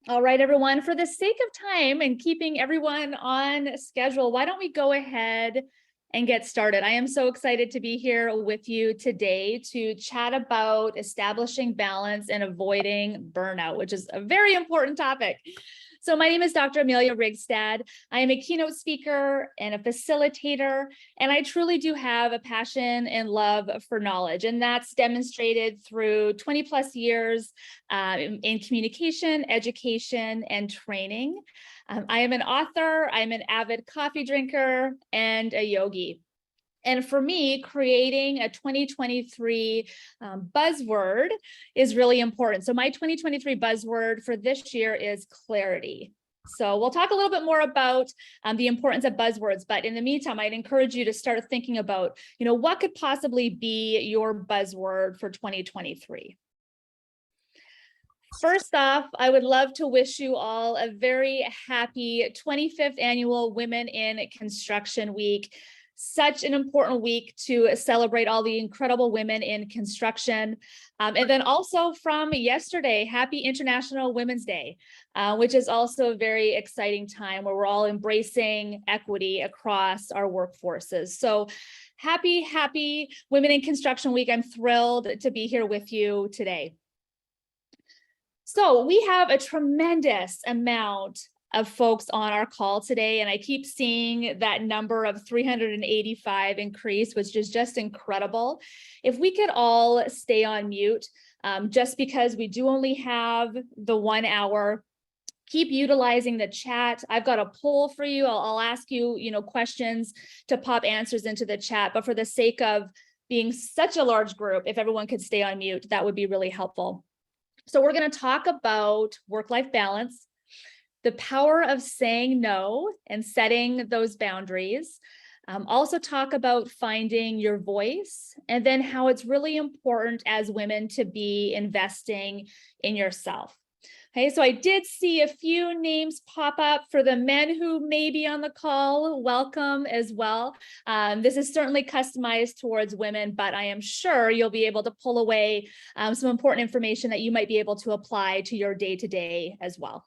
All right, everyone, for the sake of time and keeping everyone on schedule, why don't we go ahead and get started? I am so excited to be here with you today to chat about establishing balance and avoiding burnout, which is a very important topic. So my name is Dr. Amelia Rigstad. I am a keynote speaker and a facilitator, and I truly do have a passion and love for knowledge. And that's demonstrated through 20 plus years in communication, education, and training. I am an author, I'm an avid coffee drinker, and a yogi. And for me, creating a 2023 buzzword is really important. So my 2023 buzzword for this year is clarity. So we'll talk a little bit more about the importance of buzzwords, but in the meantime, I'd encourage you to start thinking about, what could possibly be your buzzword for 2023. First off, I would love to wish you all a very happy 25th annual Women in Construction Week. Such an important week to celebrate all the incredible women in construction. And then also from yesterday, happy International Women's Day, which is also a very exciting time where we're all embracing equity across our workforces. So happy Women in Construction Week. I'm thrilled to be here with you today. So we have a tremendous amount of folks on our call today, and I keep seeing that number of 385 increase, which is just incredible. If we could all stay on mute, just because we do only have the 1 hour, keep utilizing the chat. I've got a poll for you. I'll ask you, questions to pop answers into the chat, but for the sake of being such a large group, if everyone could stay on mute, that would be really helpful. So we're going to talk about work-life balance, the power of saying no and setting those boundaries. Also talk about finding your voice, and then how it's really important as women to be investing in yourself. Okay, so I did see a few names pop up for the men who may be on the call. Welcome as well. This is certainly customized towards women, but I am sure you'll be able to pull away some important information that you might be able to apply to your day-to-day as well.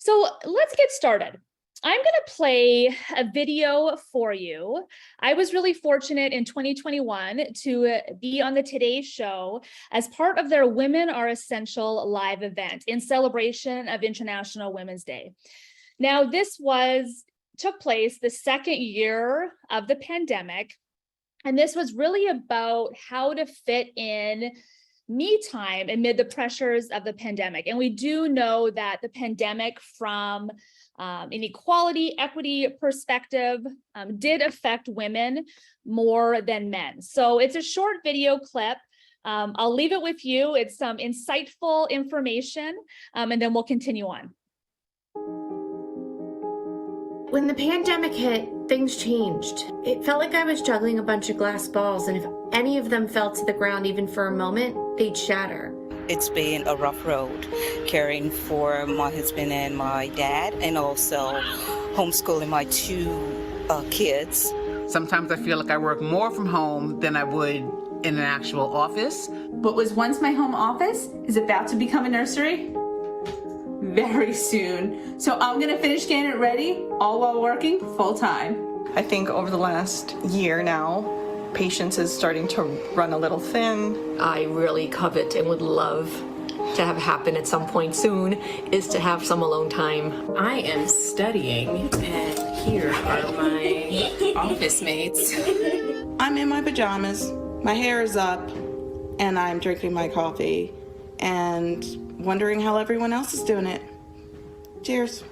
So let's get started. I'm going to play a video for you. I was really fortunate in 2021 to be on the Today Show as part of their Women Are Essential live event in celebration of International Women's Day. Now, this took place the second year of the pandemic, and this was really about how to fit in me time amid the pressures of the pandemic. And we do know that the pandemic, from an equality, equity perspective, did affect women more than men. So it's a short video clip. I'll leave it with you. It's some insightful information, and then we'll continue on. When the pandemic hit, things changed. It felt like I was juggling a bunch of glass balls, and if any of them fell to the ground even for a moment, they'd shatter. It's been a rough road, caring for my husband and my dad, and also homeschooling my two kids. Sometimes I feel like I work more from home than I would in an actual office. But was once my home office is about to become a nursery very soon. So I'm gonna finish getting it ready, all while working full time. I think over the last year now, patience is starting to run a little thin. I really covet and would love to have happen at some point soon is to have some alone time. I am studying, and here are my office mates. I'm in my pajamas, my hair is up, and I'm drinking my coffee and wondering how everyone else is doing it. Cheers.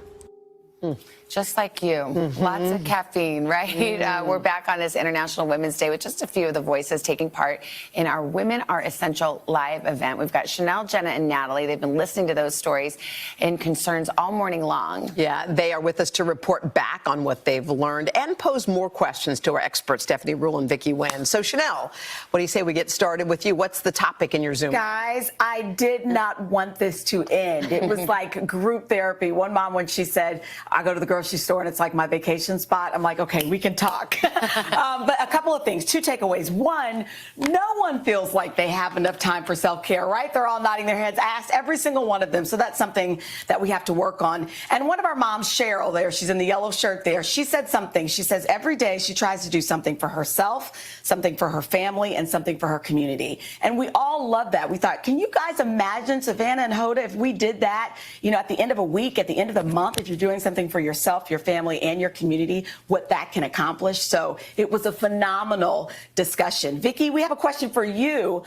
Just like you, lots of caffeine, right? We're back on this International Women's Day with just a few of the voices taking part in our Women Are Essential live event. We've got Chanel, Jenna, and Natalie. They've been listening to those stories and concerns all morning long. Yeah, they are with us to report back on what they've learned and pose more questions to our experts, Stephanie Rule and Vicki Nguyen. So, Chanel, what do you say we get started with you? What's the topic in your Zoom? Guys, I did not want this to end. It was like group therapy. One mom, when she said, I go to the grocery store and it's like my vacation spot, I'm like, okay, we can talk. But a couple of things, 2 takeaways. One, no one feels like they have enough time for self-care, right? They're all nodding their heads. I asked every single one of them. So that's something that we have to work on. And one of our moms, Cheryl, there, she's in the yellow shirt there. She said something. She says every day she tries to do something for herself, something for her family, and something for her community. And we all love that. We thought, can you guys imagine, Savannah and Hoda, if we did that, you know, at the end of a week, at the end of the month, if you're doing something for yourself, your family, and your community, what that can accomplish. So it was a phenomenal discussion. Vicki, we have a question for you.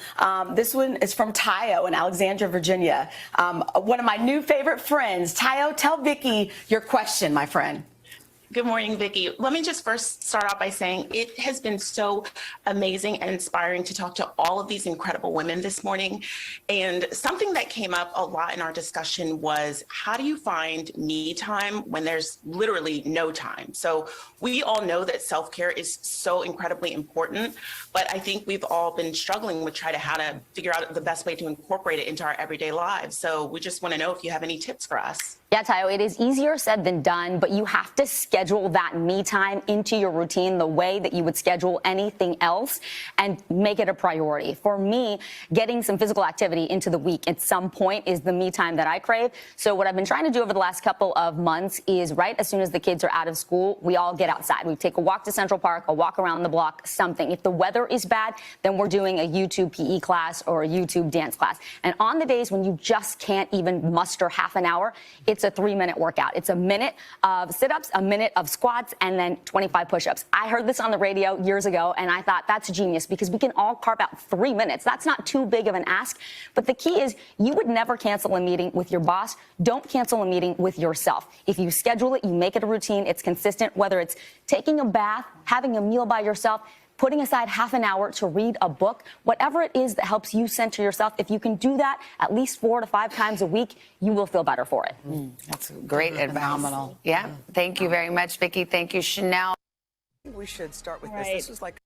This one is from Tayo in Alexandria, Virginia. One of my new favorite friends. Tayo, tell Vicki your question, my friend. Good morning, Vicki. Let me just first start out by saying it has been so amazing and inspiring to talk to all of these incredible women this morning. And something that came up a lot in our discussion was, how do you find me time when there's literally no time? So we all know that self-care is so incredibly important, but I think we've all been struggling with how to figure out the best way to incorporate it into our everyday lives. So we just want to know if you have any tips for us. Yeah, Tayo, it is easier said than done, but you have to schedule that me time into your routine the way that you would schedule anything else and make it a priority. For me, getting some physical activity into the week at some point is the me time that I crave. So what I've been trying to do over the last couple of months is right as soon as the kids are out of school, we all get outside. We take a walk to Central Park, a walk around the block, something. If the weather is bad, then we're doing a YouTube PE class or a YouTube dance class. And on the days when you just can't even muster half an hour, it's a 3-minute workout. It's a minute of sit-ups, a minute of squats, and then 25 push-ups. I heard this on the radio years ago, and I thought that's genius because we can all carve out 3 minutes. That's not too big of an ask. But the key is you would never cancel a meeting with your boss. Don't cancel a meeting with yourself. If you schedule it, you make it a routine, it's consistent, whether it's taking a bath, having a meal by yourself, putting aside half an hour to read a book, whatever it is that helps you center yourself. If you can do that at least 4 to 5 times a week, you will feel better for it. That's great advice. Phenomenal. Yeah. Thank you very much, Vicki. Thank you, Chanel. We should start with Right. this. This was like.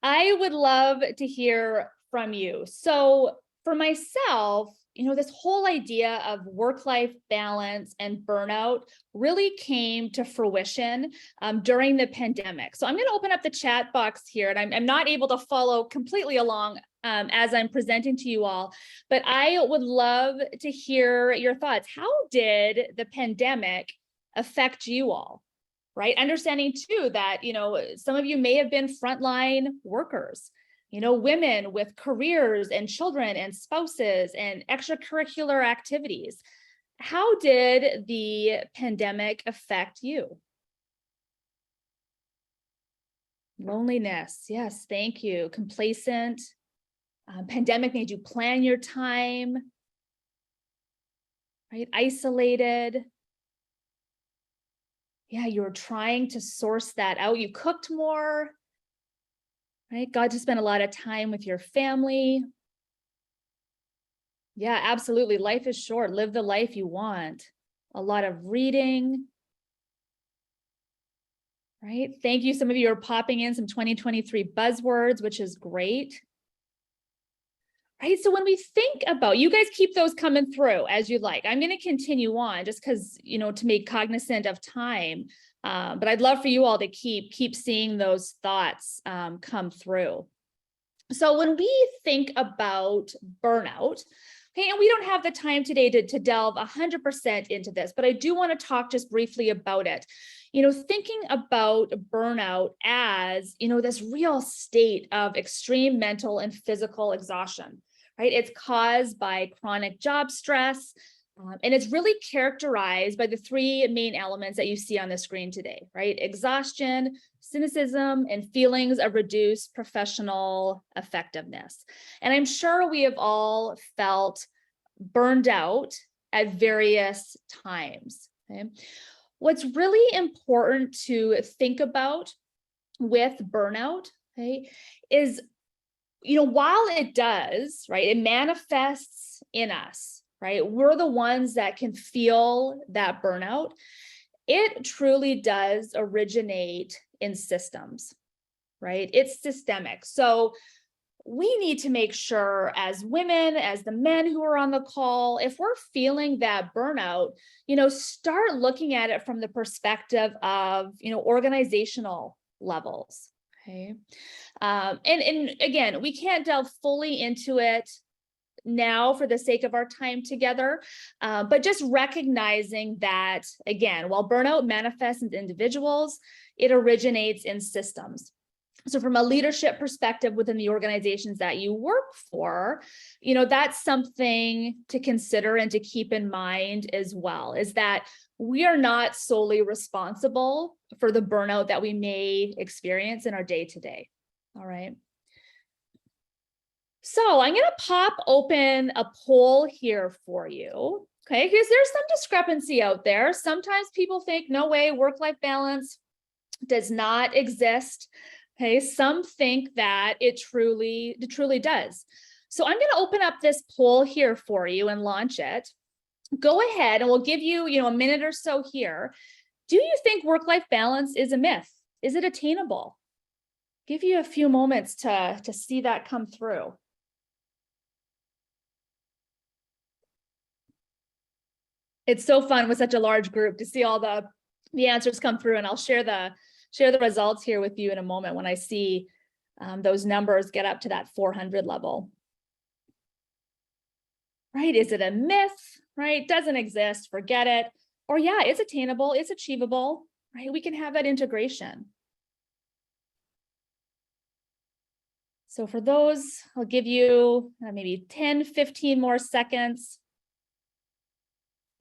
I would love to hear from you. So for myself, you know, this whole idea of work-life balance and burnout really came to fruition during the pandemic. So I'm going to open up the chat box here, and I'm not able to follow completely along as I'm presenting to you all, but I would love to hear your thoughts. How did the pandemic affect you all? Right? Understanding too that, you know, some of you may have been frontline workers, you know, women with careers and children and spouses and extracurricular activities. How did the pandemic affect you? Loneliness. Yes, thank you. Complacent. Pandemic made you plan your time, right? Isolated. Yeah, you were trying to source that out. You cooked more, right? Got to spend a lot of time with your family. Yeah, absolutely. Life is short. Live the life you want. A lot of reading, right? Thank you. Some of you are popping in some 2023 buzzwords, which is great. Right. So when we think about, you guys keep those coming through as you like. I'm going to continue on just because, you know, to make cognizant of time. But I'd love for you all to keep seeing those thoughts come through. So when we think about burnout, okay, and we don't have the time today to delve 100% into this, but I do want to talk just briefly about it. You know, thinking about burnout as, you know, this real state of extreme mental and physical exhaustion, right? It's caused by chronic job stress, and it's really characterized by the 3 main elements that you see on the screen today, right? Exhaustion, cynicism, and feelings of reduced professional effectiveness. And I'm sure we have all felt burned out at various times, okay? What's really important to think about with burnout, okay, is, you know, while it does, right, it manifests in us, right? We're the ones that can feel that burnout. It truly does originate in systems, right? It's systemic. So we need to make sure as women, as the men who are on the call, if we're feeling that burnout, start looking at it from the perspective of, organizational levels. Okay. And again, we can't delve fully into it now for the sake of our time together, but just recognizing that, again, while burnout manifests in individuals, it originates in systems. So from a leadership perspective within the organizations that you work for, that's something to consider and to keep in mind as well, is that we are not solely responsible for the burnout that we may experience in our day-to-day. All right. So I'm going to pop open a poll here for you. Okay, because there's some discrepancy out there. Sometimes people think, no way, work-life balance does not exist. Okay, some think that it truly does. So I'm going to open up this poll here for you and launch it. Go ahead and we'll give you, a minute or so here. Do you think work-life balance is a myth? Is it attainable? Give you a few moments to see that come through. It's so fun with such a large group to see all the answers come through, and I'll share the results here with you in a moment when I see those numbers get up to that 400 level. Right? Is it a myth? Right? Doesn't exist, forget it. Or yeah, it's attainable, it's achievable, right? We can have that integration. So for those, I'll give you maybe 10, 15 more seconds.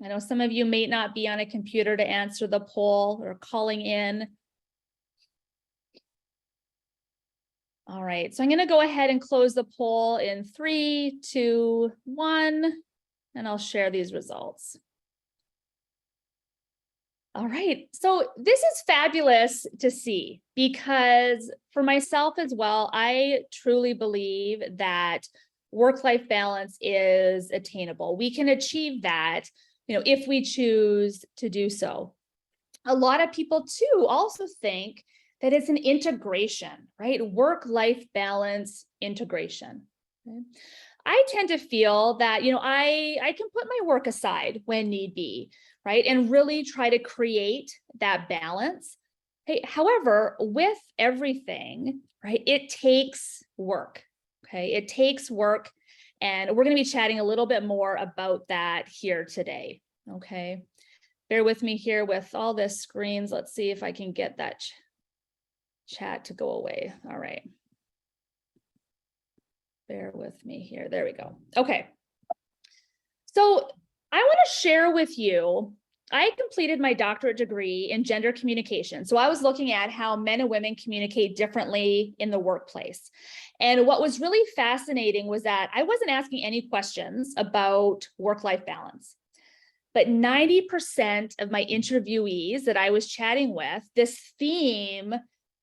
I know some of you may not be on a computer to answer the poll or calling in. All right, so I'm going to go ahead and close the poll in 3, 2, 1, and I'll share these results. All right, so this is fabulous to see because for myself as well, I truly believe that work-life balance is attainable. We can achieve that, if we choose to do so. A lot of people too also think that it's an integration, right? Work-life balance integration. Okay? I tend to feel that, I can put my work aside when need be, right? And really try to create that balance. Hey, however, with everything, right, it takes work, okay? It takes work. And we're going to be chatting a little bit more about that here today, okay? Bear with me here with all the screens. Let's see if I can get that chat to go away. All right. Bear with me here. There we go. Okay. So I want to share with you, I completed my doctorate degree in gender communication. So I was looking at how men and women communicate differently in the workplace. And what was really fascinating was that I wasn't asking any questions about work-life balance. But 90% of my interviewees that I was chatting with, this theme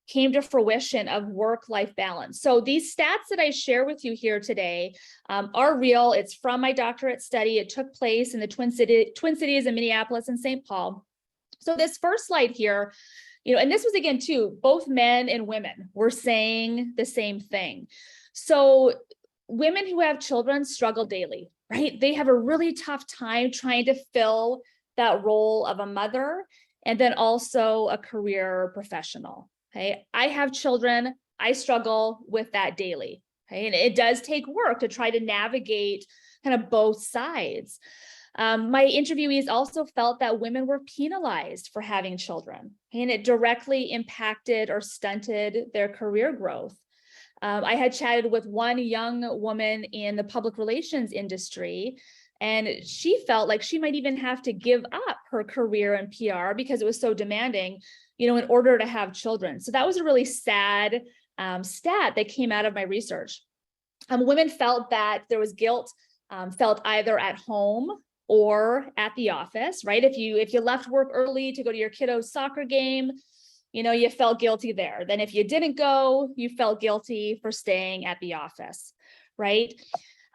came to fruition of work-life balance. So these stats that I share with you here today are real. It's from my doctorate study. It took place in the Twin Cities in Minneapolis and St. Paul. So this first slide here, and this was again too, both men and women were saying the same thing. So women who have children struggle daily, right? They have a really tough time trying to fill that role of a mother and then also a career professional. Okay, I have children. I struggle with that daily. Okay, and it does take work to try to navigate kind of both sides. My interviewees also felt that women were penalized for having children, and it directly impacted or stunted their career growth. I had chatted with one young woman in the public relations industry, and she felt like she might even have to give up her career in PR because it was so demanding, in order to have children. So that was a really sad stat that came out of my research. Women felt that there was guilt felt either at home or at the office, right? If you left work early to go to your kiddo's soccer game, you felt guilty there. Then if you didn't go, you felt guilty for staying at the office, right?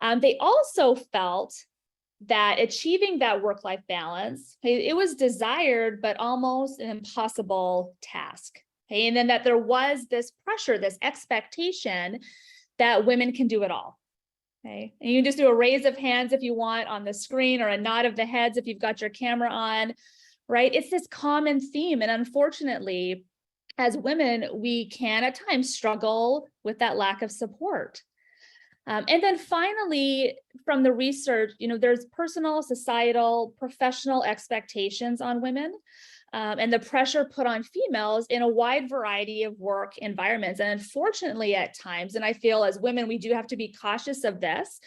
They also felt that achieving that work-life balance, it was desired, but almost an impossible task. Okay? And then that there was this pressure, this expectation that women can do it all. Okay. And you can just do a raise of hands if you want on the screen, or a nod of the heads if you've got your camera on, right? It's this common theme. And unfortunately, as women, we can at times struggle with that lack of support. And then finally, from the research, there's personal, societal, professional expectations on women, and the pressure put on females in a wide variety of work environments. And unfortunately, at times, and I feel as women, we do have to be cautious of this,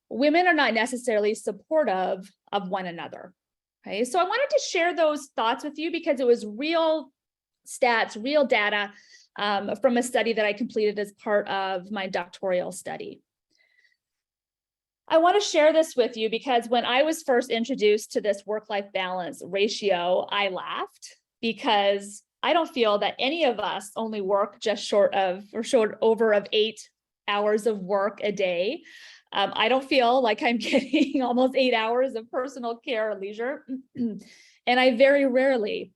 women are not necessarily supportive of one another. Okay, so I wanted to share those thoughts with you because it was real stats, real data from a study that I completed as part of my doctoral study. I want to share this with you because when I was first introduced to this work-life balance ratio, I laughed because I don't feel that any of us only work just short over of 8 hours of work a day. I don't feel like I'm getting almost 8 hours of personal care or leisure. And I very rarely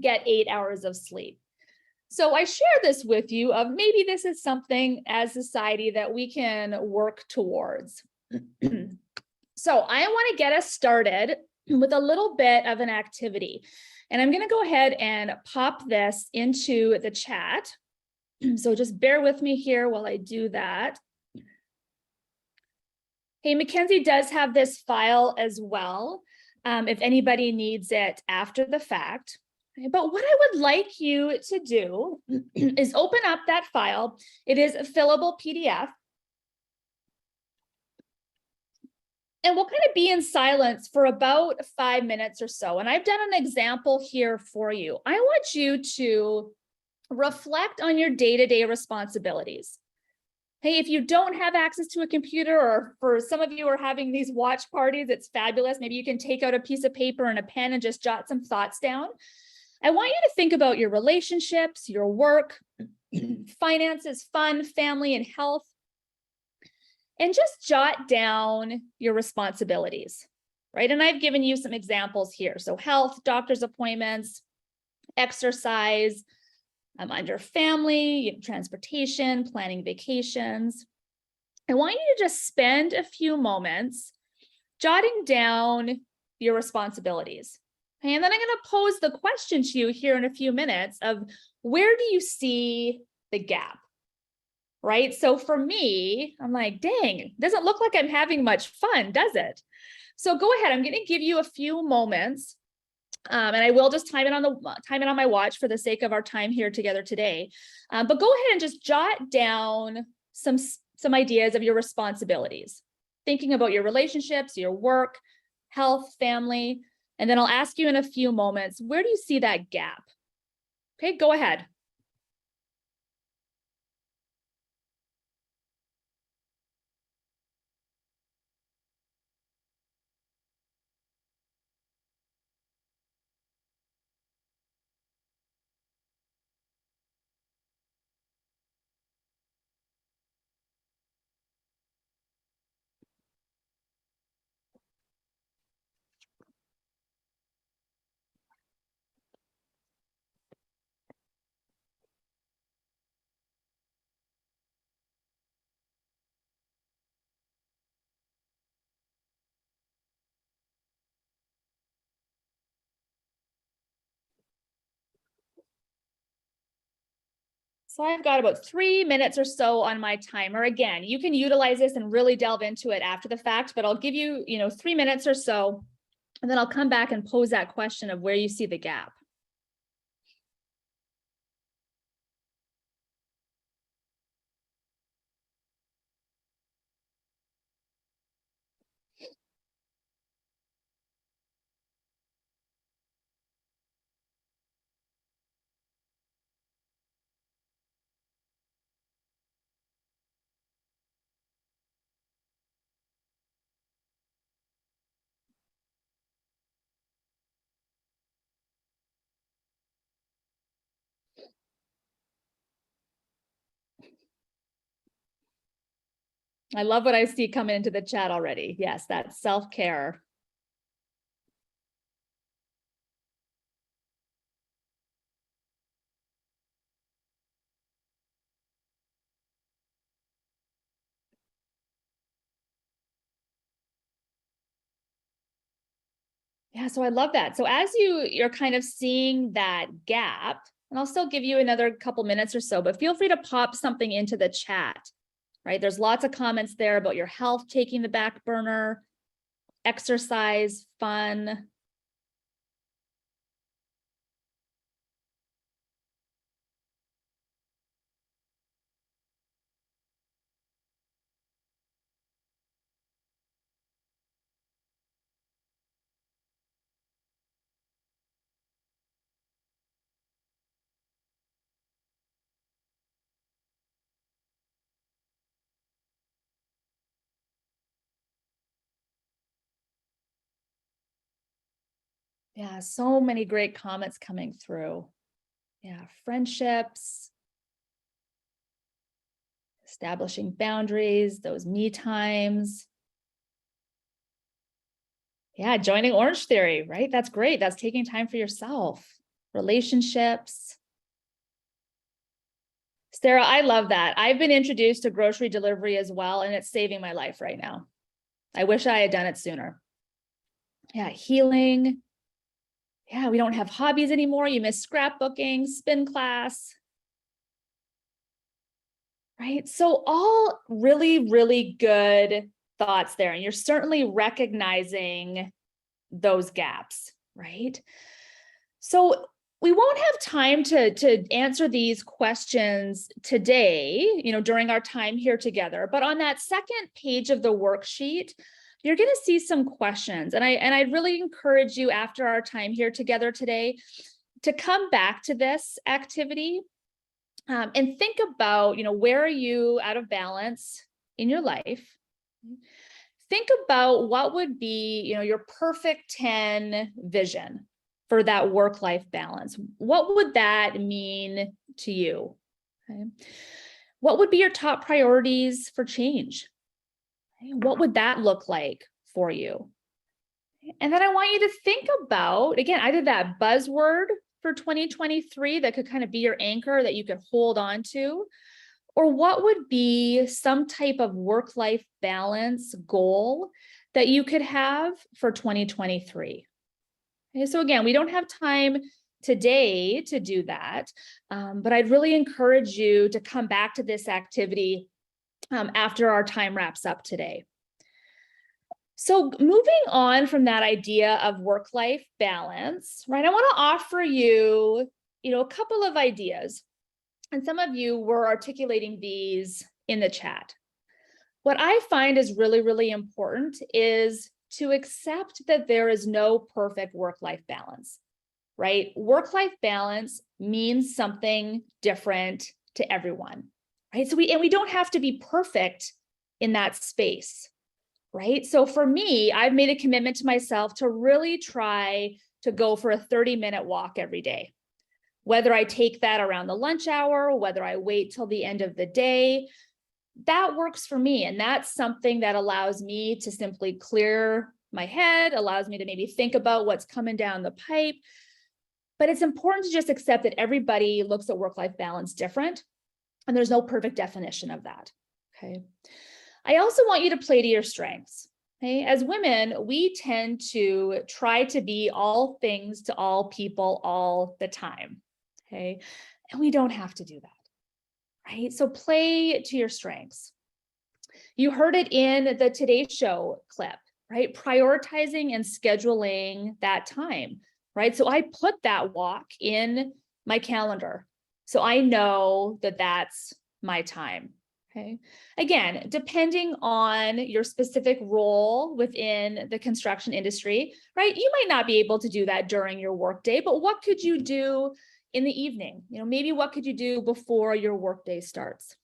get 8 hours of sleep. So I share this with you of maybe this is something as society that we can work towards. So I want to get us started with a little bit of an activity. And I'm going to go ahead and pop this into the chat. So just bear with me here while I do that. Hey, Mackenzie does have this file as well, if anybody needs it after the fact. But what I would like you to do is open up that file. It is a fillable PDF. And we'll kind of be in silence for about 5 minutes or so. And I've done an example here for you. I want you to reflect on your day-to-day responsibilities. Hey, if you don't have access to a computer, or for some of you are having these watch parties, it's fabulous. Maybe you can take out a piece of paper and a pen and just jot some thoughts down. I want you to think about your relationships, your work, finances, fun, family, and health. And just jot down your responsibilities, right? And I've given you some examples here. So health, doctor's appointments, exercise, under family, transportation, planning vacations. I want you to just spend a few moments jotting down your responsibilities. Okay? And then I'm going to pose the question to you here in a few minutes of where do you see the gap? Right? So for me, I'm like, dang, doesn't look like I'm having much fun, does it? So go ahead. I'm going to give you a few moments, and I will just time it on my watch for the sake of our time here together today. But go ahead and just jot down some ideas of your responsibilities, thinking about your relationships, your work, health, family, and then I'll ask you in a few moments, where do you see that gap? Okay, go ahead. So I've got about 3 minutes or so on my timer. Again, you can utilize this and really delve into it after the fact, but I'll give you, 3 minutes or so, and then I'll come back and pose that question of where you see the gap. I love what I see coming into the chat already. Yes, that's self-care. Yeah, so I love that. So as you're kind of seeing that gap, and I'll still give you another couple minutes or so, but feel free to pop something into the chat, right? There's lots of comments there about your health taking the back burner, exercise, fun. Yeah, so many great comments coming through. Yeah, friendships, establishing boundaries, those me times. Yeah, joining Orange Theory, right? That's great. That's taking time for yourself. Relationships. Sarah, I love that. I've been introduced to grocery delivery as well, and it's saving my life right now. I wish I had done it sooner. Yeah, healing. Yeah, we don't have hobbies anymore. You miss scrapbooking, spin class. Right? So all really, really good thoughts there. And you're certainly recognizing those gaps, right? So we won't have time to answer these questions today, during our time here together. But on that second page of the worksheet, you're going to see some questions. And I'd really encourage you after our time here together today to come back to this activity and think about, where are you out of balance in your life? Think about what would be, your perfect 10 vision for that work-life balance. What would that mean to you? Okay. What would be your top priorities for change? Okay. What would that look like for you? And then I want you to think about, again, either that buzzword for 2023 that could kind of be your anchor that you could hold on to, or what would be some type of work-life balance goal that you could have for 2023? Okay, so again, we don't have time today to do that, but I'd really encourage you to come back to this activity after our time wraps up today. So moving on from that idea of work-life balance, right? I want to offer you, a couple of ideas. And some of you were articulating these in the chat. What I find is really, really important is to accept that there is no perfect work-life balance, right? Work-life balance means something different to everyone, right? So we don't have to be perfect in that space, right? So for me, I've made a commitment to myself to really try to go for a 30-minute walk every day. Whether I take that around the lunch hour, whether I wait till the end of the day, that works for me. And that's something that allows me to simply clear my head, allows me to maybe think about what's coming down the pipe. But it's important to just accept that everybody looks at work-life balance different, and there's no perfect definition of that, okay? I also want you to play to your strengths, okay? As women, we tend to try to be all things to all people all the time, okay? And we don't have to do that, right? So play to your strengths. You heard it in the Today Show clip, right? Prioritizing and scheduling that time, right? So I put that walk in my calendar. So I know that that's my time, okay? Again, depending on your specific role within the construction industry, right? You might not be able to do that during your workday, but what could you do in the evening? Maybe what could you do before your workday starts?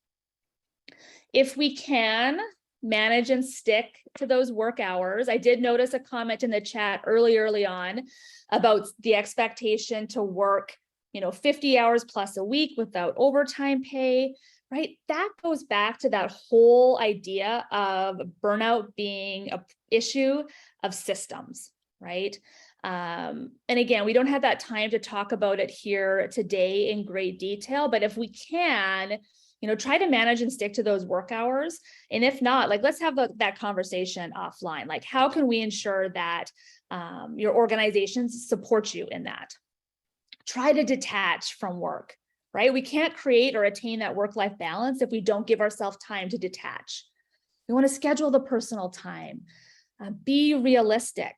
If we can manage and stick to those work hours, I did notice a comment in the chat early on about the expectation to work, 50 hours plus a week without overtime pay, right? That goes back to that whole idea of burnout being an issue of systems, right? And again, we don't have that time to talk about it here today in great detail, but if we can, try to manage and stick to those work hours. And if not, let's have that conversation offline. How can we ensure that your organizations support you in that. Try to detach from work, right? We can't create or attain that work-life balance if we don't give ourselves time to detach. We want to schedule the personal time. Be realistic.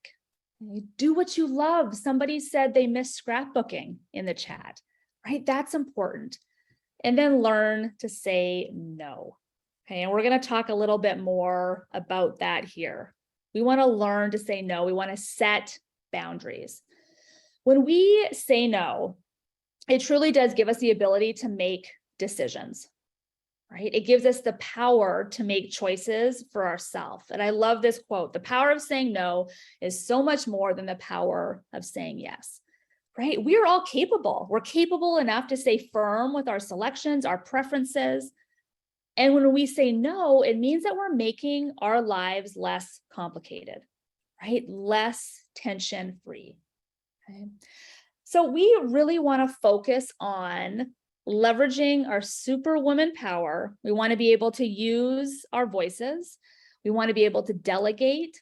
Do what you love. Somebody said they miss scrapbooking in the chat, right? That's important. And then learn to say no. Okay, and we're going to talk a little bit more about that here. We want to learn to say no. We want to set boundaries. When we say no, it truly does give us the ability to make decisions, right? It gives us the power to make choices for ourselves. And I love this quote: the power of saying no is so much more than the power of saying yes, right? We are all capable. We're capable enough to stay firm with our selections, our preferences. And when we say no, it means that we're making our lives less complicated, right? Less tension-free. Okay. So we really want to focus on leveraging our superwoman power. We want to be able to use our voices. We want to be able to delegate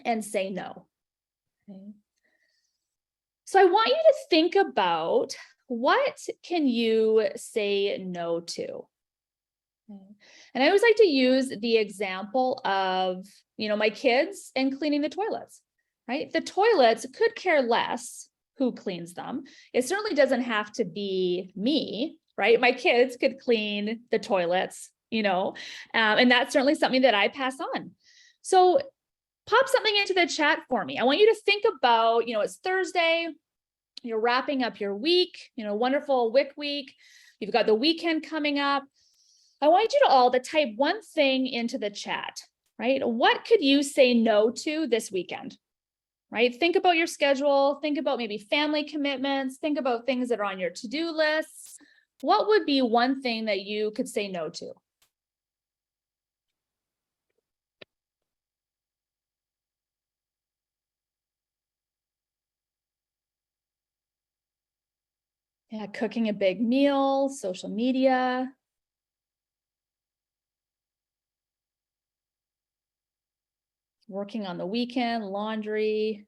and say no. Okay. So I want you to think about, what can you say no to? And I always like to use the example of, my kids and cleaning the toilets, right? The toilets could care less who cleans them. It certainly doesn't have to be me, right? My kids could clean the toilets, and that's certainly something that I pass on. So pop something into the chat for me. I want you to think about, it's Thursday, you're wrapping up your week, wonderful WIC week. You've got the weekend coming up. I want you to all to type one thing into the chat, right? What could you say no to this weekend, right? Think about your schedule. Think about maybe family commitments. Think about things that are on your to-do lists. What would be one thing that you could say no to? Yeah, cooking a big meal, social media. Working on the weekend, laundry,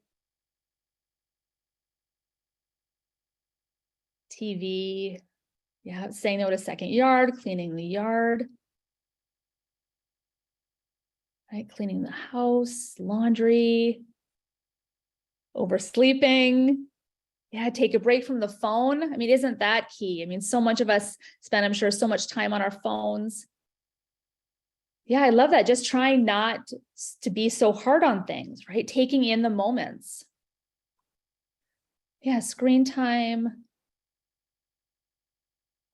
TV. Yeah, saying no to second yard, cleaning the yard. Right, cleaning the house, laundry, oversleeping. Yeah, take a break from the phone. I mean, isn't that key? I mean, so much of us spend, I'm sure, so much time on our phones. Yeah, I love that. Just trying not to be so hard on things, right? Taking in the moments. Yeah, screen time.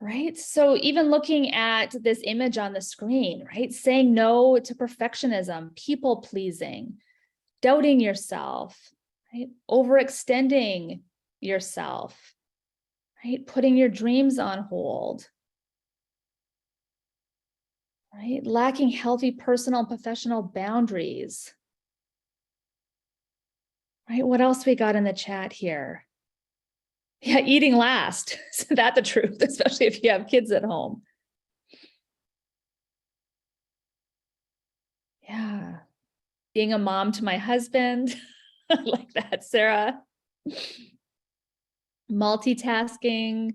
Right? So even looking at this image on the screen, right? Saying no to perfectionism, people pleasing, doubting yourself, right? Overextending yourself, right? Putting your dreams on hold, right? Lacking healthy personal and professional boundaries, right? What else we got in the chat here? Yeah, eating last. Isn't that the truth, especially if you have kids at home? Yeah. Being a mom to my husband. I like that, Sarah. Multitasking.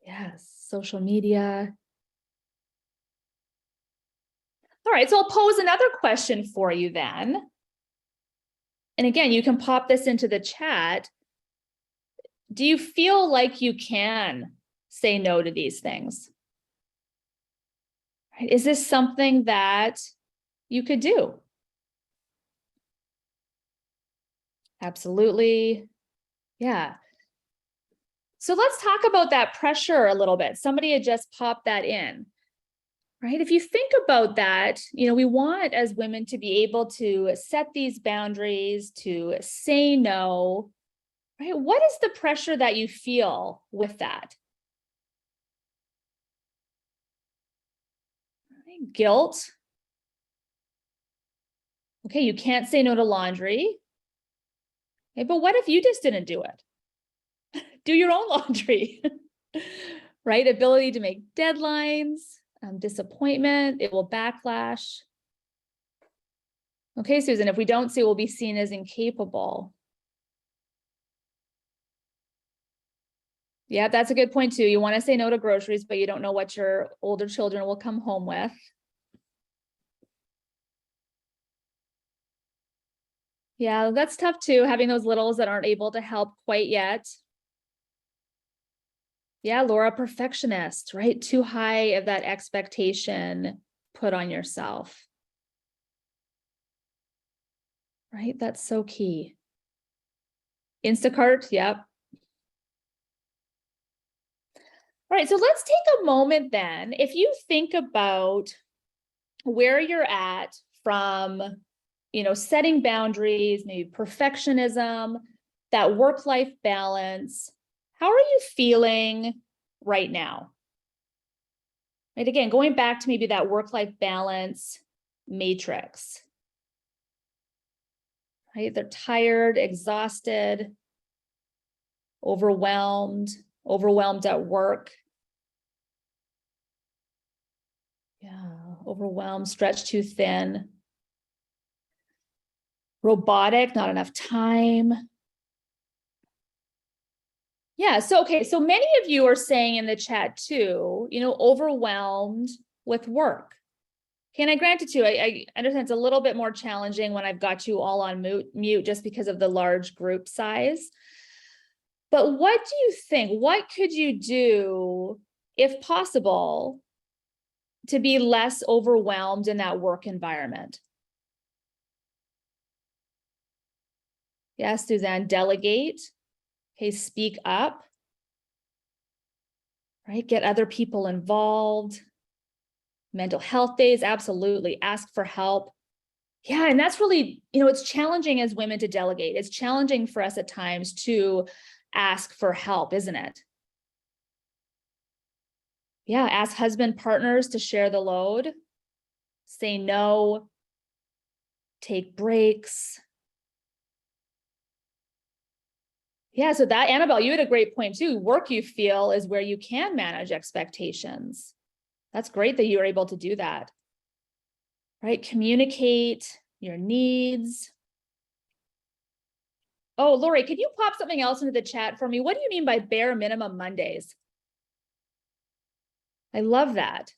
Yes, social media. All right, so I'll pose another question for you then. And again, you can pop this into the chat. Do you feel like you can say no to these things? Right? Is this something that you could do? Absolutely. Yeah. So let's talk about that pressure a little bit. Somebody had just popped that in. Right? If you think about that, we want as women to be able to set these boundaries, to say no, right? What is the pressure that you feel with that? Right? Guilt. Okay, you can't say no to laundry. Okay, but what if you just didn't do it? Do your own laundry, right? Ability to make deadlines. Disappointment, it will backlash. Okay, Susan, if we don't see, we'll be seen as incapable. Yeah, that's a good point too. You want to say no to groceries, but you don't know what your older children will come home with. Yeah, that's tough too, having those littles that aren't able to help quite yet. Yeah, Laura, perfectionist, right? Too high of that expectation put on yourself. Right? That's so key. Instacart, yep. All right, so let's take a moment then. If you think about where you're at from, setting boundaries, maybe perfectionism, that work-life balance, how are you feeling right now? Right, again, going back to maybe that work-life balance matrix. Right, they're tired, exhausted, overwhelmed at work. Yeah, overwhelmed, stretched too thin. Robotic, not enough time. Yeah, so many of you are saying in the chat too, overwhelmed with work. Okay, and I grant it too, I understand it's a little bit more challenging when I've got you all on mute just because of the large group size. But what do you think? What could you do, if possible, to be less overwhelmed in that work environment? Yes, Suzanne, delegate. Okay, speak up. Right, get other people involved. Mental health days, absolutely. Ask for help. Yeah, and that's really, it's challenging as women to delegate. It's challenging for us at times to ask for help, isn't it? Yeah, ask husband partners to share the load. Say no. Take breaks. Yeah, so that, Annabelle, you had a great point too. Work, you feel, is where you can manage expectations. That's great that you were able to do that. Right? Communicate your needs. Oh, Lori, could you pop something else into the chat for me? What do you mean by bare minimum Mondays? I love that.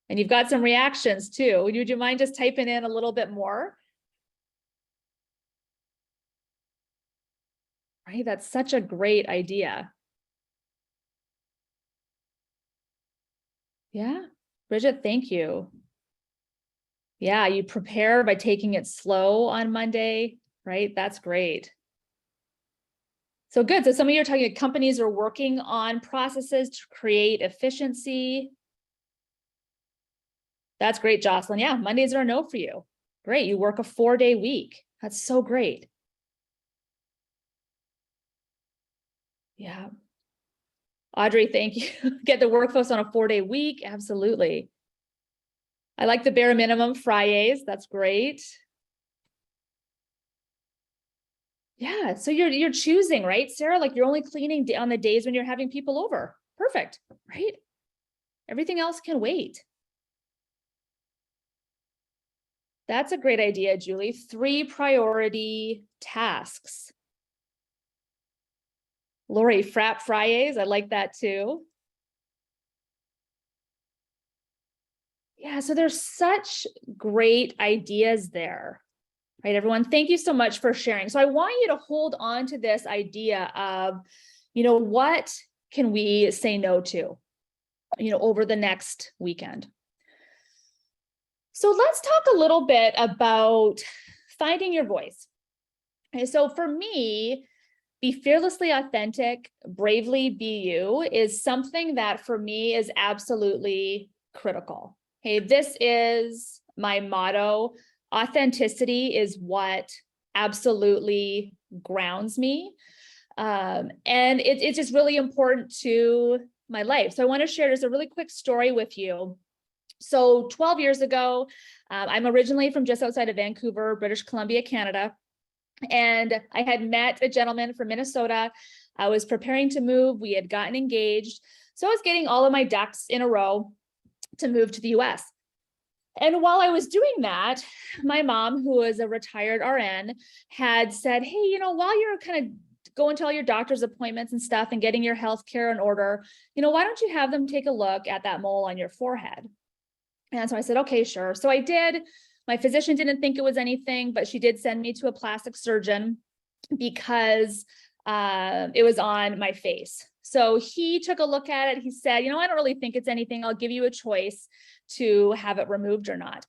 And you've got some reactions too. Would you mind just typing in a little bit more? Right, that's such a great idea. Yeah, Bridget, thank you. Yeah, you prepare by taking it slow on Monday, right? That's great. So good. So some of you are talking about companies are working on processes to create efficiency. That's great, Jocelyn. Yeah, Mondays are a no for you. Great, you work a 4-day week. That's so great. Yeah. Audrey, thank you. Get the workforce on a 4-day week. Absolutely. I like the bare minimum Fridays. That's great. Yeah, so you're choosing, right, Sarah? Like you're only cleaning on the days when you're having people over. Perfect, right? Everything else can wait. That's a great idea, Julie. 3 priority tasks. Lori, Frap Fridays, I like that too. Yeah, so there's such great ideas there, right, everyone? Thank you so much for sharing. So I want you to hold on to this idea of, what can we say no to, over the next weekend. So let's talk a little bit about finding your voice. Okay, so for me, be fearlessly authentic, bravely be you is something that for me is absolutely critical. Okay, this is my motto. Authenticity is what absolutely grounds me. And it's just really important to my life. So I want to share just a really quick story with you. So 12 years ago, I'm originally from just outside of Vancouver, British Columbia, Canada. And I had met a gentleman from Minnesota. I was preparing to move. We had gotten engaged. So I was getting all of my ducks in a row. to move to the US. And while I was doing that, my mom, who was a retired RN, had said, hey, while you're kind of going to all your doctor's appointments and stuff and getting your health care in order, why don't you have them take a look at that mole on your forehead? And so I said, okay, sure. So I did. My physician didn't think it was anything, but she did send me to a plastic surgeon because it was on my face. So he took a look at it. He said, I don't really think it's anything. I'll give you a choice to have it removed or not.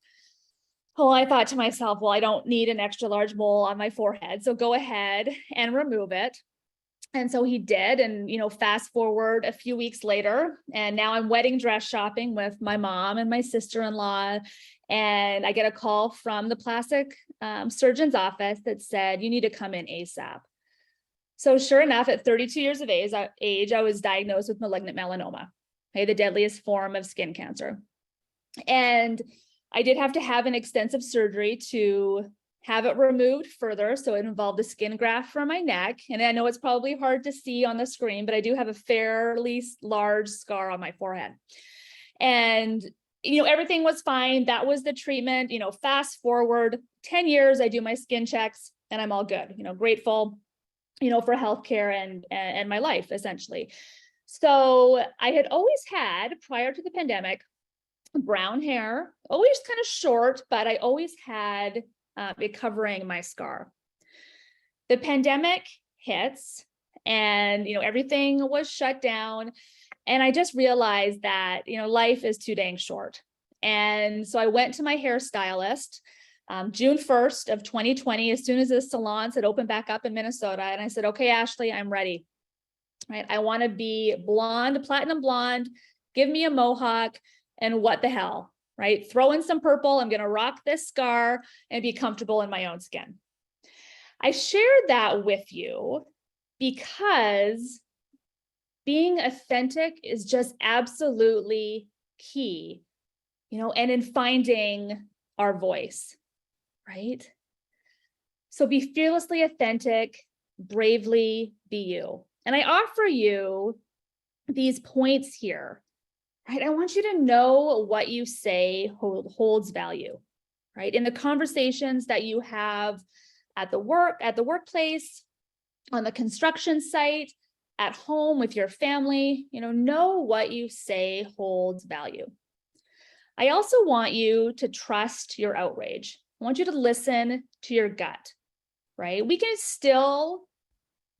Well, I thought to myself, well, I don't need an extra large mole on my forehead, so go ahead and remove it. And so he did. And, fast forward a few weeks later, and now I'm wedding dress shopping with my mom and my sister-in-law. And I get a call from the plastic surgeon's office that said, you need to come in ASAP. So sure enough, at 32 years of age, I was diagnosed with malignant melanoma, the deadliest form of skin cancer. And I did have to have an extensive surgery to have it removed further. So it involved a skin graft from my neck. And I know it's probably hard to see on the screen, but I do have a fairly large scar on my forehead. And, everything was fine. That was the treatment. Fast forward 10 years, I do my skin checks and I'm all good, grateful, for healthcare and my life, essentially. So I had always had, prior to the pandemic, brown hair, always kind of short, but I always had it covering my scar. The pandemic hits and, everything was shut down. And I just realized that, life is too dang short. And so I went to my hairstylist June 1st of 2020, as soon as the salons had opened back up in Minnesota. And I said, okay, Ashley, I'm ready. Right? I want to be blonde, platinum blonde, give me a mohawk, and what the hell, right? Throw in some purple. I'm going to rock this scar and be comfortable in my own skin. I shared that with you because being authentic is just absolutely key, and in finding our voice, right? So be fearlessly authentic, bravely be you. And I offer you these points here, right? I want you to know what you say holds value, right? In the conversations that you have at the workplace, on the construction site, at home with your family, know what you say holds value. I also want you to trust your outrage. I want you to listen to your gut, right? We can still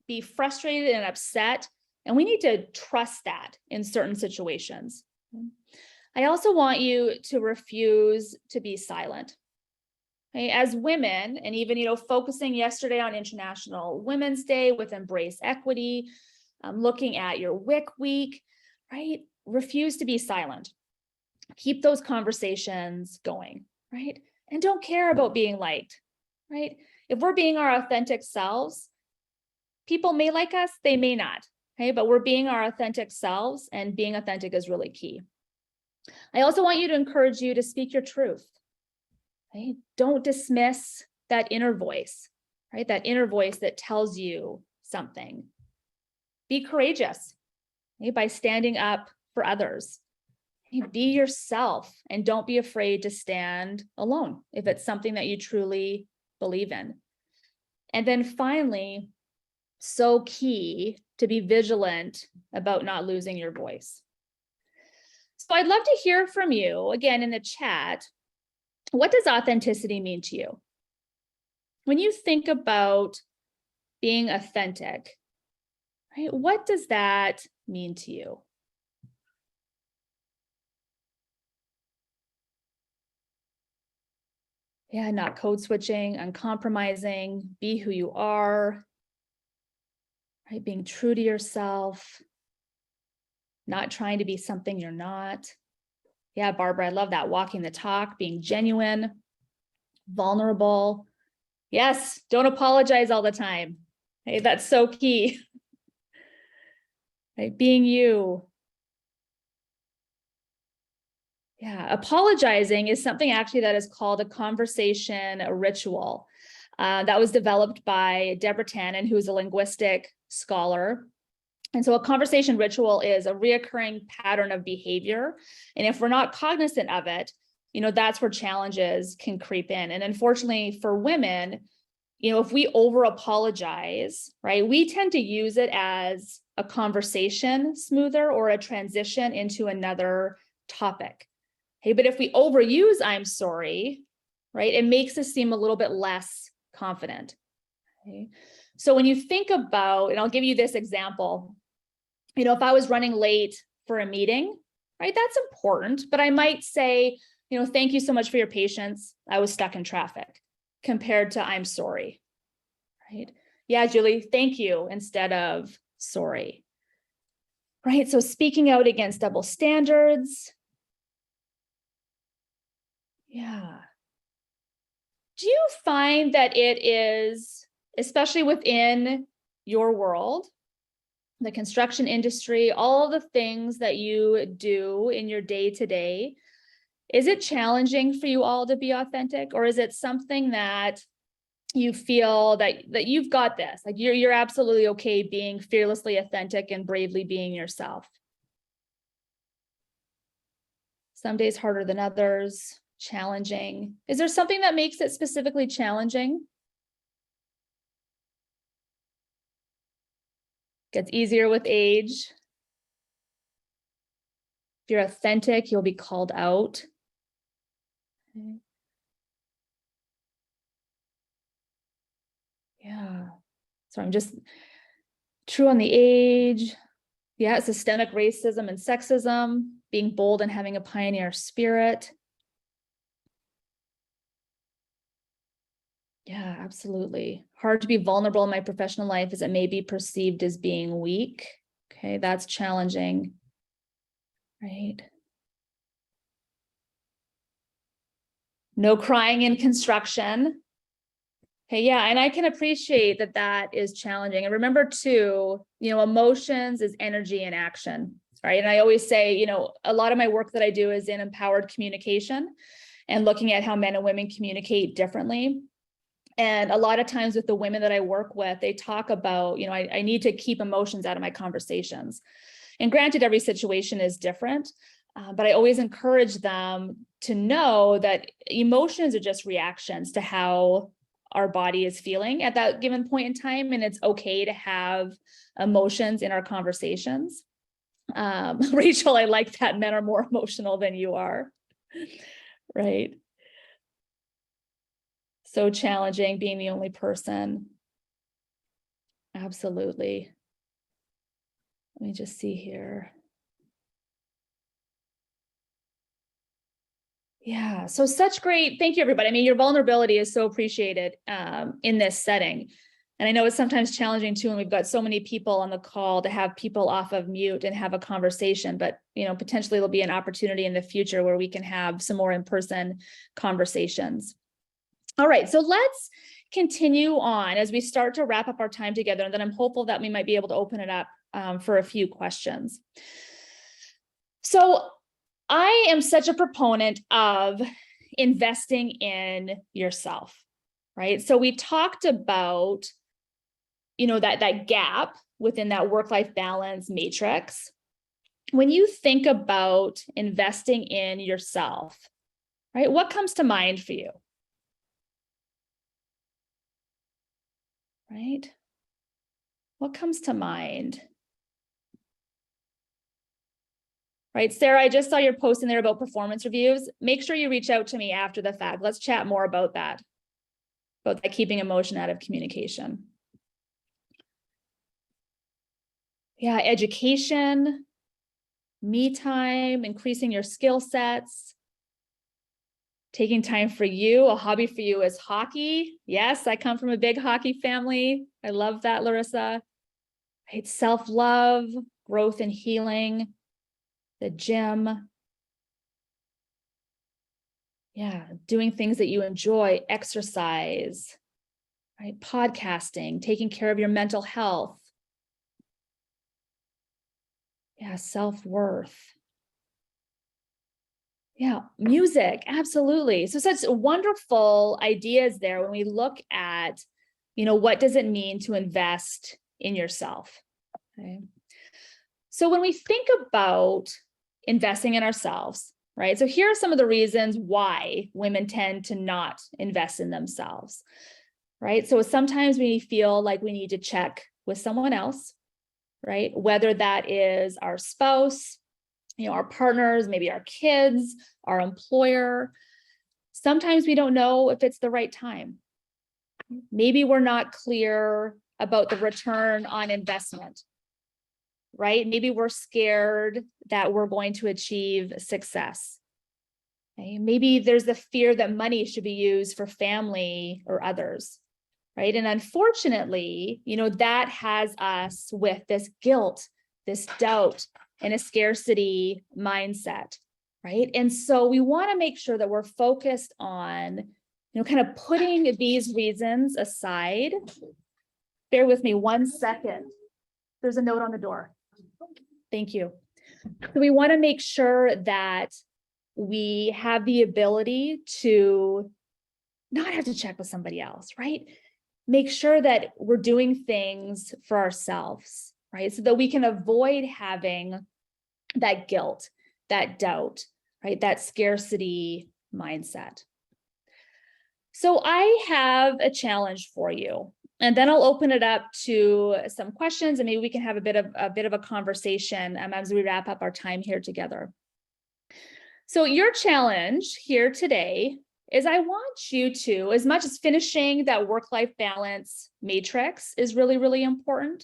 be frustrated and upset, and we need to trust that in certain situations. I also want you to refuse to be silent. Okay? As women, and even, focusing yesterday on International Women's Day with Embrace Equity, looking at your WIC week, right? Refuse to be silent. Keep those conversations going, right? And don't care about being liked, right? If we're being our authentic selves, people may like us, they may not, okay? But we're being our authentic selves, and being authentic is really key. I also want you to encourage you to speak your truth, okay? Don't dismiss that inner voice, right? That inner voice that tells you something. Be courageous, okay? By standing up for others. Be yourself and don't be afraid to stand alone if it's something that you truly believe in. And then finally, so key to be vigilant about not losing your voice. So I'd love to hear from you again in the chat. What does authenticity mean to you? When you think about being authentic, right, what does that mean to you? Yeah, not code switching, uncompromising, be who you are, right? Being true to yourself, not trying to be something you're not. Yeah, Barbara, I love that. Walking the talk, being genuine, vulnerable. Yes, don't apologize all the time. Hey, that's so key. Right? Being you. Yeah, apologizing is something actually that is called a conversation ritual. That was developed by Deborah Tannen, who's a linguistic scholar. And so a conversation ritual is a reoccurring pattern of behavior. And if we're not cognizant of it, that's where challenges can creep in. And unfortunately for women, if we over apologize, right, we tend to use it as a conversation smoother or a transition into another topic. Hey, but if we overuse I'm sorry, right, it makes us seem a little bit less confident. Okay? So when you think about, and I'll give you this example, if I was running late for a meeting, right, that's important, but I might say, thank you so much for your patience. I was stuck in traffic, compared to I'm sorry, right? Yeah, Julie, thank you instead of sorry, right? So speaking out against double standards. Yeah. Do you find that it is, especially within your world, the construction industry, all the things that you do in your day-to-day, is it challenging for you all to be authentic, or is it something that you feel that you've got this, like you're absolutely okay being fearlessly authentic and bravely being yourself? Some days harder than others, challenging. Is there something that makes it specifically challenging? Gets easier with age. If you're authentic, you'll be called out. Okay. Yeah. So I'm just true on the age. Yeah, systemic racism and sexism, being bold and having a pioneer spirit. Yeah, absolutely. Hard to be vulnerable in my professional life as it may be perceived as being weak. Okay, that's challenging, right? No crying in construction. Okay, yeah, and I can appreciate that that is challenging. And remember too, emotions is energy in action, right? And I always say, a lot of my work that I do is in empowered communication and looking at how men and women communicate differently. And a lot of times with the women that I work with, they talk about, I need to keep emotions out of my conversations. And granted, every situation is different, but I always encourage them to know that emotions are just reactions to how our body is feeling at that given point in time. And it's okay to have emotions in our conversations. Rachel, I like that men are more emotional than you are, right? So challenging being the only person. Absolutely. Let me just see here. Yeah, so such great, thank you everybody. I mean, your vulnerability is so appreciated in this setting. And I know it's sometimes challenging too, and we've got so many people on the call to have people off of mute and have a conversation, but potentially there'll be an opportunity in the future where we can have some more in-person conversations. All right, so let's continue on as we start to wrap up our time together, and then I'm hopeful that we might be able to open it up for a few questions. So I am such a proponent of investing in yourself, right? So we talked about, that gap within that work-life balance matrix. When you think about investing in yourself, right, what comes to mind for you? Right? What comes to mind? Right, Sarah, I just saw your post in there about performance reviews. Make sure you reach out to me after the fact. Let's chat more about that keeping emotion out of communication. Yeah, education, me time, increasing your skill sets, taking time for you. A hobby for you is hockey. Yes, I come from a big hockey family. I love that, Larissa. Right, self-love, growth and healing, the gym. Yeah, doing things that you enjoy, exercise, right? Podcasting, taking care of your mental health. Yeah, self-worth. Yeah, music, absolutely. So such wonderful ideas there when we look at, what does it mean to invest in yourself? Okay. So when we think about investing in ourselves, right? So here are some of the reasons why women tend to not invest in themselves, right? So sometimes we feel like we need to check with someone else, right? Whether that is our spouse, our partners, maybe our kids, our employer. Sometimes we don't know if it's the right time. Maybe we're not clear about the return on investment, right? Maybe we're scared that we're going to achieve success. Okay? Maybe there's the fear that money should be used for family or others, right? And unfortunately, that has us with this guilt, this doubt, and a scarcity mindset, right? And so we want to make sure that we're focused on, kind of putting these reasons aside. Bear with me 1 second. There's a note on the door. Thank you. So we want to make sure that we have the ability to not have to check with somebody else, right? Make sure that we're doing things for ourselves, right? So that we can avoid having that guilt, that doubt, right? That scarcity mindset. So I have a challenge for you, and then I'll open it up to some questions, and maybe we can have a bit of a conversation as we wrap up our time here together. So your challenge here today is I want you to, as much as finishing that work-life balance matrix is really, really important,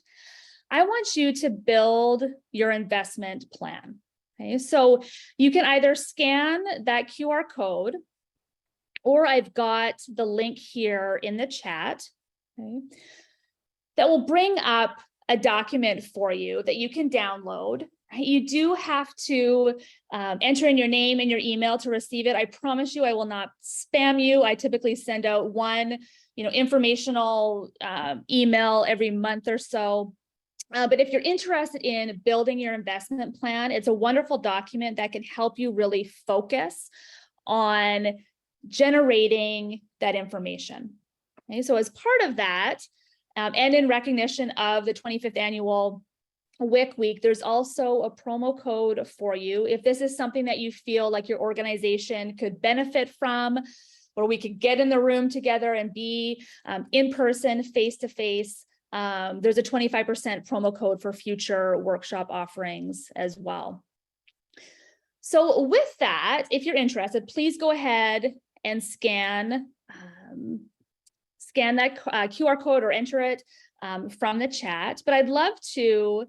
I want you to build your investment plan. Okay, so you can either scan that QR code, or I've got the link here in the chat, okay, that will bring up a document for you that you can download. You do have to enter in your name and your email to receive it. I promise you, I will not spam you. I typically send out one, informational email every month or so. But if you're interested in building your investment plan, it's a wonderful document that can help you really focus on generating that information. Okay, so as part of that, and in recognition of the 25th annual WIC Week, there's also a promo code for you. If this is something that you feel like your organization could benefit from, or we could get in the room together and be in person, face to face, there's a 25% promo code for future workshop offerings as well. So with that, if you're interested, please go ahead and scan that QR code or enter it from the chat. But I'd love to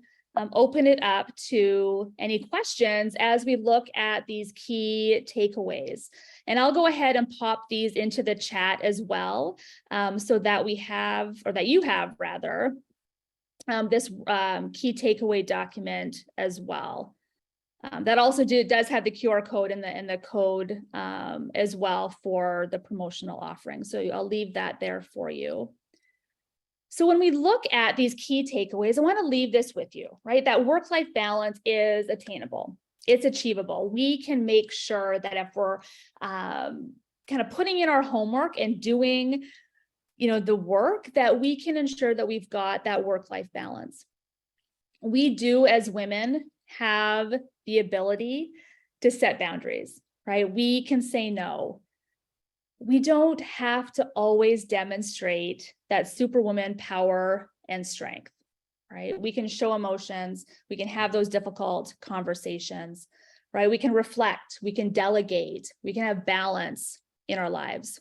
open it up to any questions as we look at these key takeaways. And I'll go ahead and pop these into the chat as well, so that we have, or that you have rather, this key takeaway document as well. That also does have the QR code and the code as well for the promotional offering. So I'll leave that there for you. So when we look at these key takeaways, I want to leave this with you, right? That work-life balance is attainable. It's achievable. We can make sure that if we're kind of putting in our homework and doing, the work, that we can ensure that we've got that work-life balance. We do, as women, have the ability to set boundaries, right? We can say no. We don't have to always demonstrate that superwoman power and strength, right? We can show emotions. We can have those difficult conversations, right? We can reflect. We can delegate. We can have balance in our lives.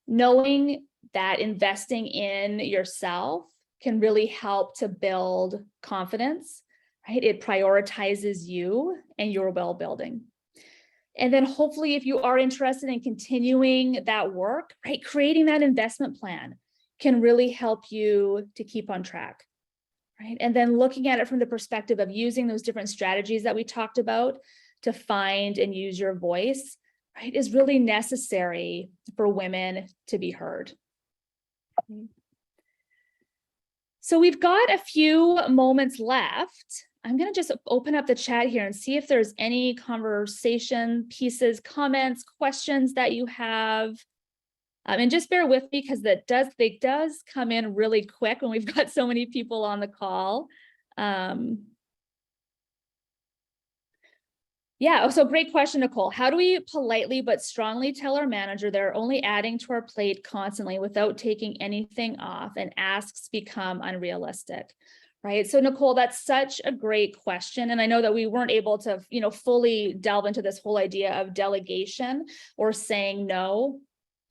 Knowing that investing in yourself can really help to build confidence, right? It prioritizes you and your well-being. And then hopefully, if you are interested in continuing that work, right, creating that investment plan can really help you to keep on track, right? And then looking at it from the perspective of using those different strategies that we talked about to find and use your voice, right, is really necessary for women to be heard. So we've got a few moments left. I'm going to just open up the chat here and see if there's any conversation pieces, comments, questions that you have. And just bear with me because it does come in really quick when we've got so many people on the call. Yeah, so great question, Nicole. How do we politely but strongly tell our manager they're only adding to our plate constantly without taking anything off, and asks become unrealistic? Right. So Nicole, that's such a great question. And I know that we weren't able to, fully delve into this whole idea of delegation or saying no.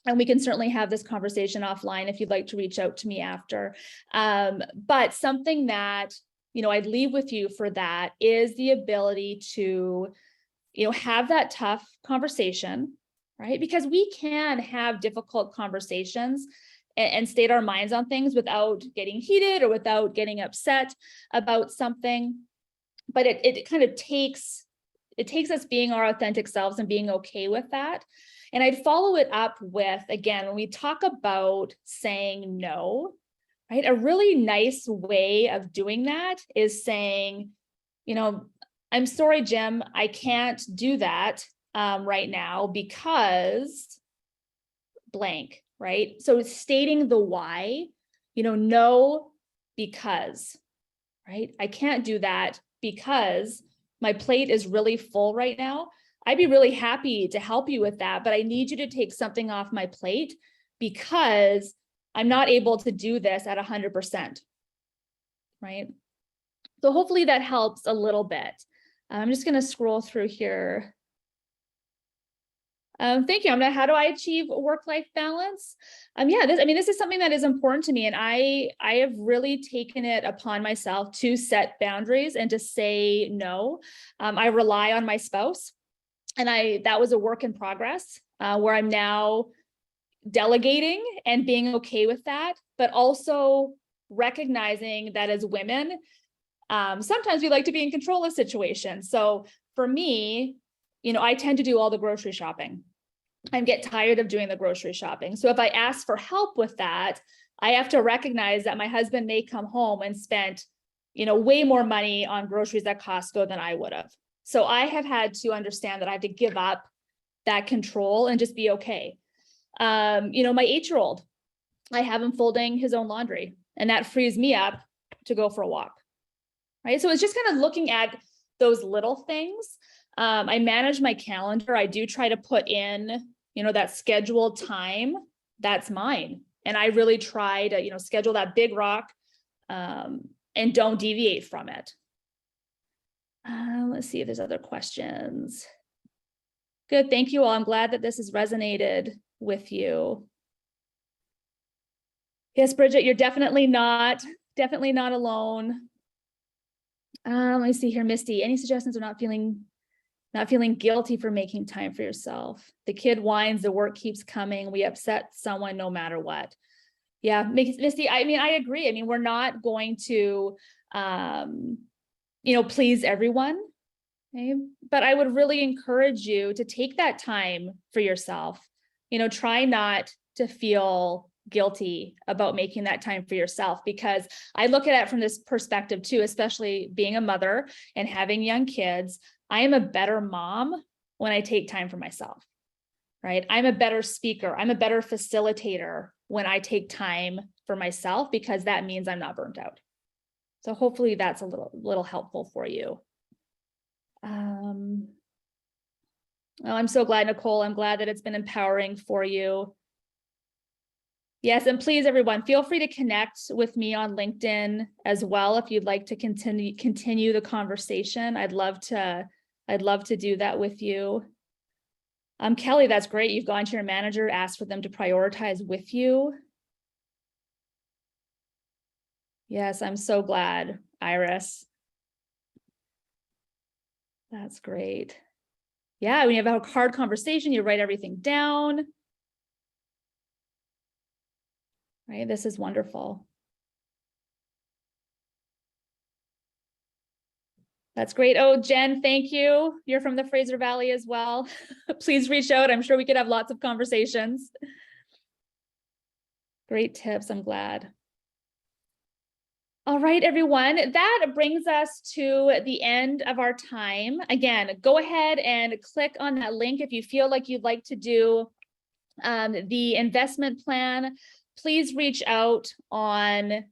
And we can certainly have this conversation offline if you'd like to reach out to me after. But something that, I'd leave with you for that is the ability to, have that tough conversation, right? Because we can have difficult conversations and state our minds on things without getting heated or without getting upset about something. But it kind of takes us being our authentic selves and being okay with that. And I'd follow it up with, again, when we talk about saying no, right? A really nice way of doing that is saying, I'm sorry, Jim, I can't do that right now because blank. Right? So it's stating the why, no, because, right? I can't do that because my plate is really full right now. I'd be really happy to help you with that, but I need you to take something off my plate because I'm not able to do this at 100%, right? So hopefully that helps a little bit. I'm just going to scroll through here. Thank you. How do I achieve work-life balance? This is something that is important to me, and I have really taken it upon myself to set boundaries and to say no. I rely on my spouse, and that was a work in progress where I'm now delegating and being okay with that, but also recognizing that as women, sometimes we like to be in control of situations. So for me, I tend to do all the grocery shopping. I get tired of doing the grocery shopping. So if I ask for help with that, I have to recognize that my husband may come home and spent, way more money on groceries at Costco than I would have. So I have had to understand that I have to give up that control and just be okay. My 8-year-old, I have him folding his own laundry, and that frees me up to go for a walk. Right. So it's just kind of looking at those little things. I manage my calendar. I do try to put in, that scheduled time. That's mine. And I really try to, schedule that big rock and don't deviate from it. Let's see if there's other questions. Good. Thank you all. I'm glad that this has resonated with you. Yes, Bridget, you're definitely not alone. Let me see here, Misty. Any suggestions of not feeling guilty for making time for yourself? The kid whines, the work keeps coming. We upset someone no matter what. Yeah, Misty, I agree. We're not going to, please everyone. Okay? But I would really encourage you to take that time for yourself. Try not to feel guilty about making that time for yourself, because I look at it from this perspective too, especially being a mother and having young kids. I am a better mom when I take time for myself, right? I'm a better speaker. I'm a better facilitator when I take time for myself, because that means I'm not burnt out. So hopefully that's a little helpful for you. I'm so glad, Nicole. I'm glad that it's been empowering for you. Yes, and please, everyone, feel free to connect with me on LinkedIn as well if you'd like to continue the conversation. I'd love to do that with you. Kelly, that's great. You've gone to your manager, asked for them to prioritize with you. Yes, I'm so glad, Iris. That's great. Yeah, when you have a hard conversation, you write everything down. Right, this is wonderful. That's great. Oh, Jen, thank you. You're from the Fraser Valley as well. Please reach out. I'm sure we could have lots of conversations. Great tips. I'm glad. All right, everyone, that brings us to the end of our time. Again, go ahead and click on that link if you feel like you'd like to do the investment plan. Please reach out on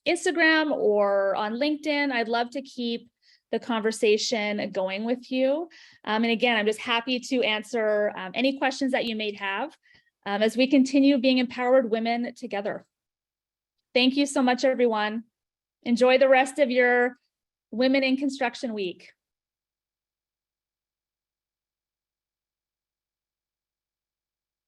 Instagram or on LinkedIn. I'd love to keep the conversation going with you. And again, I'm just happy to answer any questions that you may have as we continue being empowered women together. Thank you so much, everyone. Enjoy the rest of your Women in Construction Week.